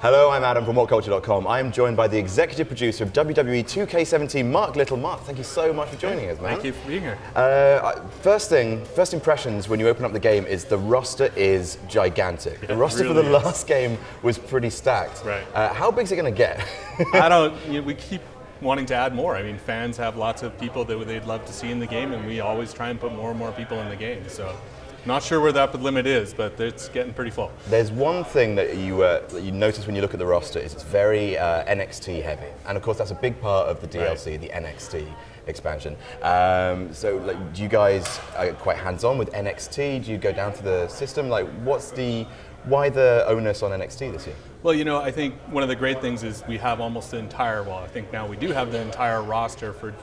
Hello, I'm Adam from WhatCulture.com. I am joined by the executive producer of WWE 2K17, Mark Little. Mark, thank you so much for joining us, man. Thank you for being here. First impressions when you open up the game is the roster is gigantic. The roster really for the last game was pretty stacked. Right. How big is it going to get? We keep wanting to add more. I mean, fans have lots of people that they'd love to see in the game, and we always try and put more and more people in the game. So, not sure where the upper limit is, but it's getting pretty full. There's one thing that you notice when you look at the roster is it's very NXT heavy, and of course that's a big part of the DLC, the NXT expansion. So, do you guys are quite hands-on with NXT? Do you go down to the system? Why the onus on NXT this year? Well, I think one of the great things is we have almost the entire, I think now we do have the entire roster for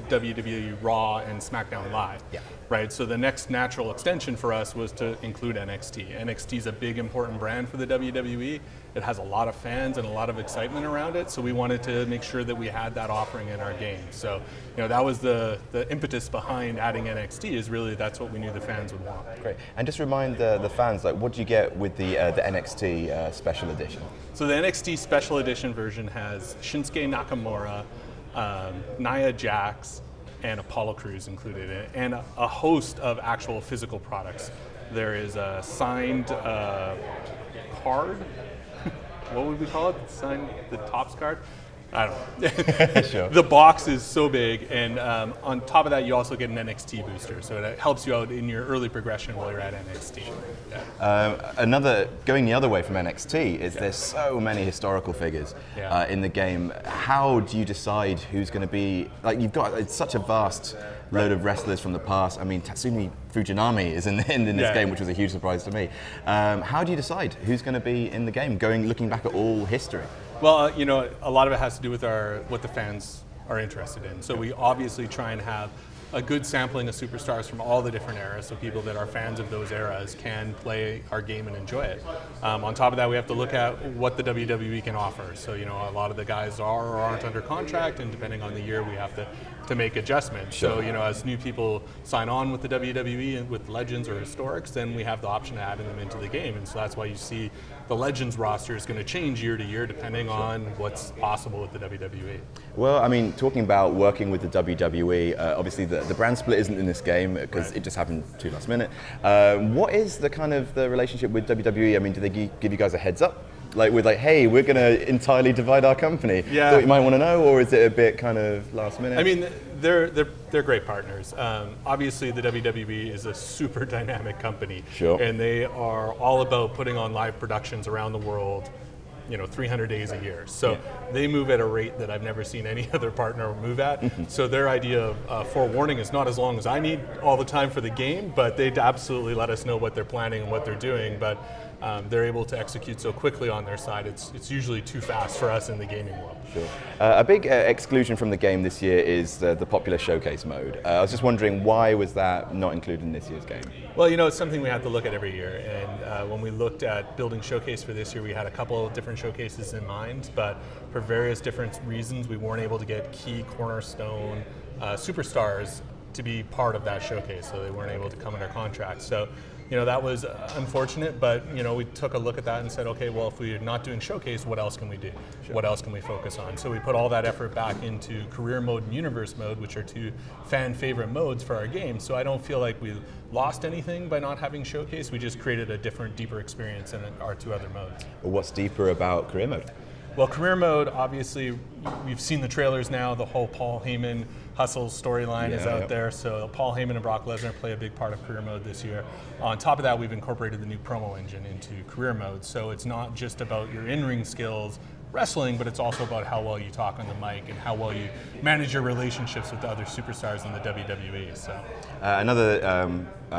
WWE Raw and SmackDown Live. Yeah. Right, so the next natural extension for us was to include NXT. NXT is a big, important brand for the WWE. It has a lot of fans and a lot of excitement around it, so we wanted to make sure that we had that offering in our game. So, that was the impetus behind adding NXT, is really that's what we knew the fans would want. Great. And just remind the fans, what do you get with the NXT Special Edition? So the NXT Special Edition version has Shinsuke Nakamura, Nia Jax, and Apollo Crews included in it, and a host of actual physical products. There is a signed card. What would we call it? The Topps card? I don't know. Sure. The box is so big, and on top of that, you also get an NXT booster, so it helps you out in your early progression while you're at NXT. Yeah. Going the other way from NXT is there's so many historical figures in the game. How do you decide who's going to be, it's such a vast load of wrestlers from the past. I mean, Tatsumi Fujinami is in this game, which was a huge surprise to me. How do you decide who's going to be in the game, looking back at all history? Well, a lot of it has to do with what the fans are interested in. So we obviously try and have a good sampling of superstars from all the different eras, so people that are fans of those eras can play our game and enjoy it. On top of that, we have to look at what the WWE can offer. So, a lot of the guys are or aren't under contract, and depending on the year, we have to make adjustments. Sure. So, as new people sign on with the WWE and with Legends or Historics, then we have the option of adding them into the game. And so that's why you see the Legends roster is going to change year to year depending on what's possible with the WWE. Well, I mean, talking about working with the WWE, obviously the brand split isn't in this game because it just happened too last minute. What is the relationship with WWE? I mean, do they give you guys a heads up? Hey, we're going to entirely divide our company. Yeah. Thought you might want to know, or is it a bit kind of last minute? I mean, they're great partners. Obviously, the WWE is a super dynamic company. Sure. And they are all about putting on live productions around the world, 300 days a year. So they move at a rate that I've never seen any other partner move at. So their idea of forewarning is not as long as I need all the time for the game, but they absolutely let us know what they're planning and what they're doing. But they're able to execute so quickly on their side. It's usually too fast for us in the gaming world. Sure. A big exclusion from the game this year is the popular showcase mode. I was just wondering, why was that not included in this year's game? Well, it's something we have to look at every year. And when we looked at building Showcase for this year, we had a couple of different showcases in mind, but for various different reasons, we weren't able to get key cornerstone superstars to be part of that showcase, so they weren't able to come under contract. So, that was unfortunate, but, we took a look at that and said, okay, well, if we're not doing Showcase, what else can we do? Sure. What else can we focus on? So we put all that effort back into Career Mode and Universe Mode, which are two fan favorite modes for our game. So I don't feel like we lost anything by not having Showcase. We just created a different, deeper experience in our two other modes. Well, what's deeper about Career Mode? Well, Career Mode, obviously, we've seen the trailers now. The whole Paul Heyman Hustle storyline is out there. So Paul Heyman and Brock Lesnar play a big part of Career Mode this year. On top of that, we've incorporated the new promo engine into Career Mode. So it's not just about your in-ring skills wrestling, but it's also about how well you talk on the mic and how well you manage your relationships with the other superstars in the WWE. So another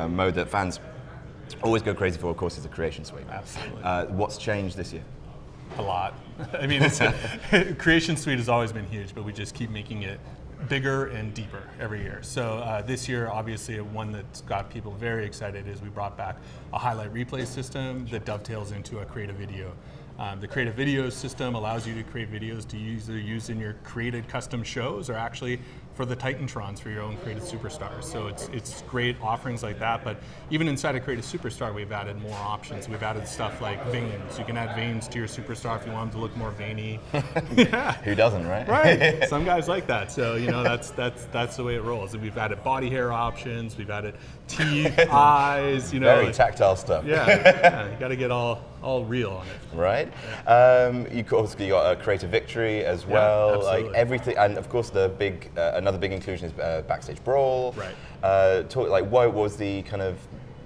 mode that fans always go crazy for, of course, is the Creation Suite. Absolutely. What's changed this year? A lot. I mean, Creation Suite has always been huge, but we just keep making it bigger and deeper every year. So this year, obviously, one that's got people very excited is we brought back a highlight replay system that dovetails into a creative video. The creative video system allows you to create videos to either use in your created custom shows or actually for the Titantrons for your own created superstars. So it's great offerings like that, but even inside of created superstar, we've added more options. We've added stuff like veins. You can add veins to your superstar if you want them to look more veiny. Yeah. Who doesn't, right? Right. Some guys like that. So that's the way it rolls. And we've added body hair options. We've added teeth, eyes. Very tactile stuff. Yeah. You got to get all real on it. Right. You obviously got a creative victory as well. Yeah, absolutely. Like everything, and of course the big another big inclusion is Backstage Brawl. Right. What was the kind of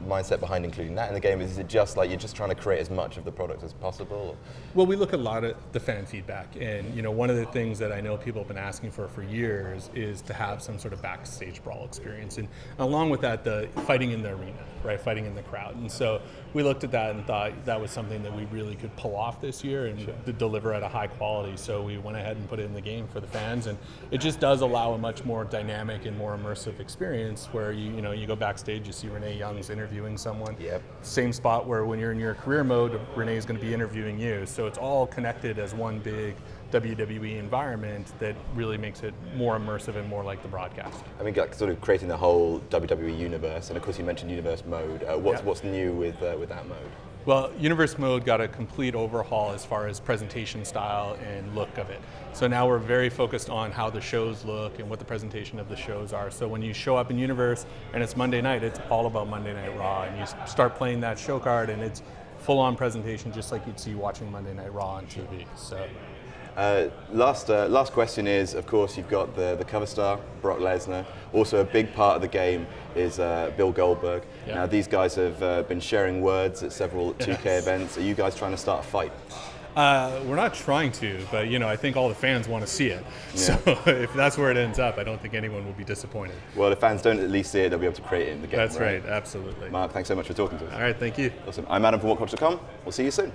mindset behind including that in the game? Is it just like you're just trying to create as much of the product as possible? Well, we look a lot at the fan feedback, and one of the things that I know people have been asking for years is to have some sort of backstage brawl experience, and along with that, the fighting in the arena, right, fighting in the crowd. And so we looked at that and thought that was something that we really could pull off this year and to deliver at a high quality. So we went ahead and put it in the game for the fans, and it just does allow a much more dynamic and more immersive experience where you go backstage, you see Renee Young's interviewing someone. Yep. Same spot where when you're in your career mode, Renee is going to be interviewing you. So it's all connected as one big WWE environment that really makes it more immersive and more like the broadcast. I mean, like sort of creating the whole WWE universe, and of course you mentioned universe mode. What's new with that mode? Well, universe mode got a complete overhaul as far as presentation style and look of it. So now we're very focused on how the shows look and what the presentation of the shows are. So when you show up in universe and it's Monday night, it's all about Monday Night Raw, and you start playing that show card and it's full-on presentation just like you'd see watching Monday Night Raw on TV. So. Last question is, of course, you've got the cover star, Brock Lesnar. Also, a big part of the game is Bill Goldberg. Yeah. Now, these guys have been sharing words at several 2K events. Are you guys trying to start a fight? We're not trying to, but I think all the fans want to see it. Yeah. So if that's where it ends up, I don't think anyone will be disappointed. Well, if fans don't at least see it, they'll be able to create it in the game. That's right, absolutely. Mark, thanks so much for talking to us. All right, thank you. Awesome. I'm Adam from WhatCulture.com. We'll see you soon.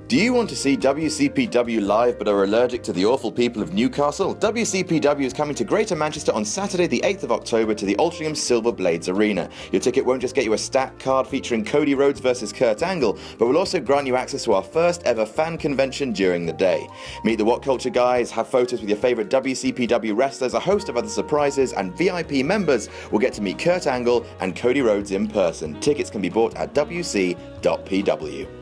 Do you want to see WCPW live but are allergic to the awful people of Newcastle? WCPW is coming to Greater Manchester on Saturday the 8th of October to the Altrincham Silver Blades Arena. Your ticket won't just get you a stat card featuring Cody Rhodes versus Kurt Angle, but will also grant you access to our first ever fan convention during the day. Meet the WhatCulture guys, have photos with your favourite WCPW wrestlers, a host of other surprises, and VIP members will get to meet Kurt Angle and Cody Rhodes in person. Tickets can be bought at wc.pw.